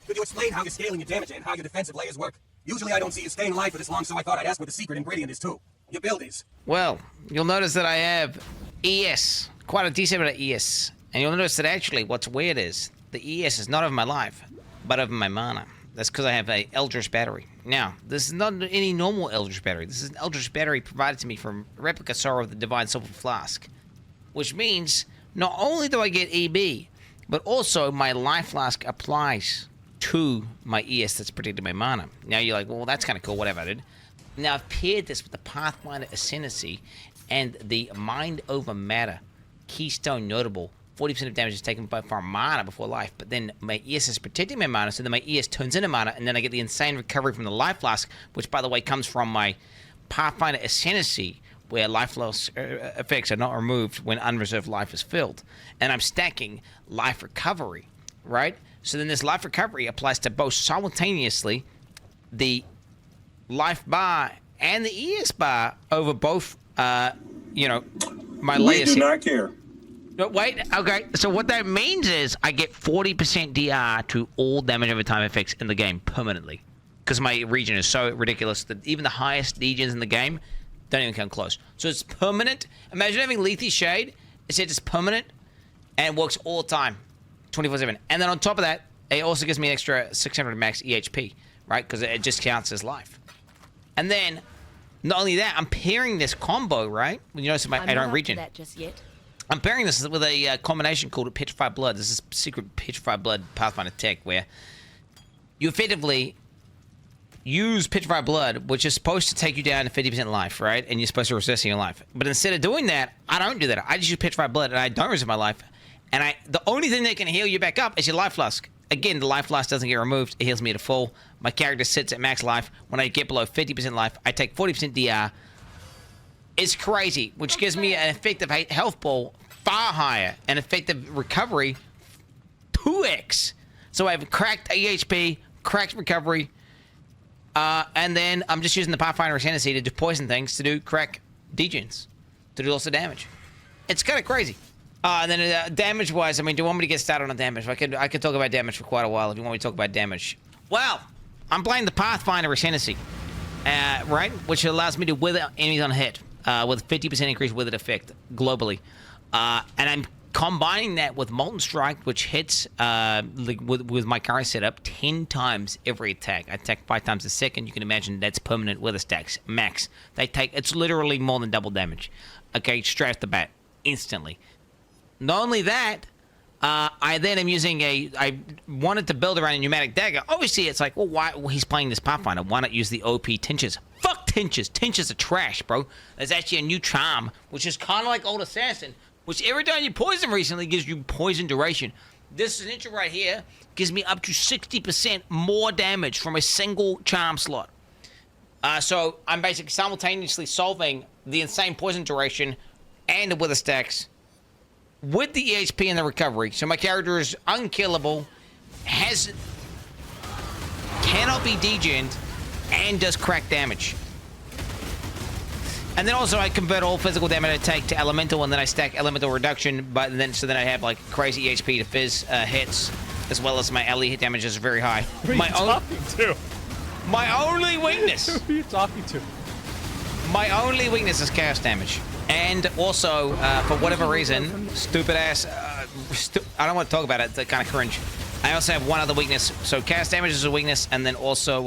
Could you explain how you're scaling your damage and how your defensive layers work? Usually I don't see you staying alive for this long, so I thought I'd ask what the secret ingredient is too. Your build is. Well, you'll notice that I have ES, quite a decent amount of ES. And you'll notice that actually what's weird is the ES is not over my life, but over my mana. That's because I have a Eldritch Battery. Now, this is not any normal Eldritch Battery. This is an Eldritch Battery provided to me from Replica Sorrow of the Divine Silver Flask. Which means, not only do I get EB, but also my Life Flask applies to my ES that's protecting my mana. Now you're like, well, that's kind of cool, whatever, dude. Now I've paired this with the Pathfinder Ascendancy and the Mind Over Matter Keystone Notable. 40% of damage is taken by far mana before life, but then my ES is protecting my mana, so then my ES turns into mana, and then I get the insane recovery from the Life Flask, which, by the way, comes from my Pathfinder Ascendancy, where life loss effects are not removed when unreserved life is filled. And I'm stacking Life Recovery, right? So then this Life Recovery applies to both simultaneously the Life Bar and the ES Bar over both, my layers. We do not care. No, wait, okay, so what that means is I get 40% DR to all damage over time effects in the game permanently. Because my region is so ridiculous that even the highest legions in the game don't even come close. So it's permanent. Imagine having Lethe Shade. It says it's permanent and it works all the time, 24/7. And then on top of that, it also gives me an extra 600 max EHP, right? Because it just counts as life. And then, not only that, I'm pairing this combo, right? You notice my I don't region. That just yet. I'm pairing this with a combination called Petrified Blood. This is secret Petrified Blood Pathfinder tech where you effectively use Petrified Blood, which is supposed to take you down to 50% life, right? And you're supposed to resist your life. But instead of doing that, I don't do that. I just use Petrified Blood and I don't resist my life. And the only thing that can heal you back up is your Life Flask. Again, the Life Flask doesn't get removed. It heals me to full. My character sits at max life. When I get below 50% life, I take 40% DR. It's crazy, which gives me an effective health ball far higher, an effective recovery 2x. So I have cracked EHP, cracked recovery, and then I'm just using the Pathfinder Ascendancy to do poison things, to do crack degens, to do lots of damage. It's kind of crazy. And then damage-wise, I mean, do you want me to get started on damage? I could talk about damage for quite a while if you want me to talk about damage. Well, I'm playing the Pathfinder Ascendancy, right? Which allows me to wither enemies on hit with 50% increased withered effect globally. And I'm combining that with Molten Strike, which hits with my current setup 10 times every attack. I attack 5 times a second. You can imagine that's permanent wither stacks, max. It's literally more than double damage. Okay, straight off the bat, instantly. Not only that, I then am using I wanted to build around a pneumatic dagger. Obviously, it's like, well, he's playing this Pathfinder. Why not use the OP Tinches? Fuck Tinches. Tinches are trash, bro. There's actually a new charm, which is kind of like Old Assassin, which every time you poison recently gives you poison duration. This ninja right here gives me up to 60% more damage from a single charm slot. So I'm basically simultaneously solving the insane poison duration and the wither stacks with the EHP and the recovery. So my character is unkillable, cannot be degened, and does crack damage. And then also I convert all physical damage I take to elemental, and then I stack elemental reduction. So then I have like crazy HP to fizz hits, as well as my LE hit damage is very high. Who are you talking to? My only weakness. Who are you talking to? My only weakness is chaos damage. And also, for whatever reason, stupid ass. I don't want to talk about it. It's kind of cringe. I also have one other weakness. So chaos damage is a weakness, and then also,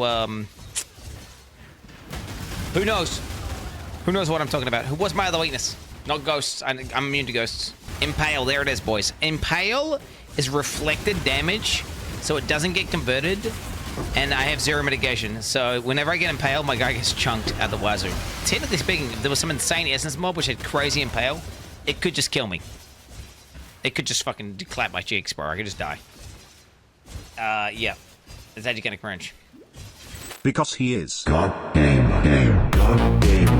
who knows? Who knows what I'm talking about? What's my other weakness? Not ghosts. I'm immune to ghosts. Impale. There it is, boys. Impale is reflected damage, so it doesn't get converted, and I have 0 mitigation. So whenever I get impaled, my guy gets chunked out the wazoo. Technically speaking, if there was some insane essence mob which had crazy impale, it could just kill me. It could just fucking clap my cheeks, bro. I could just die. Yeah. It's actually kind of cringe. Because he is. God damn.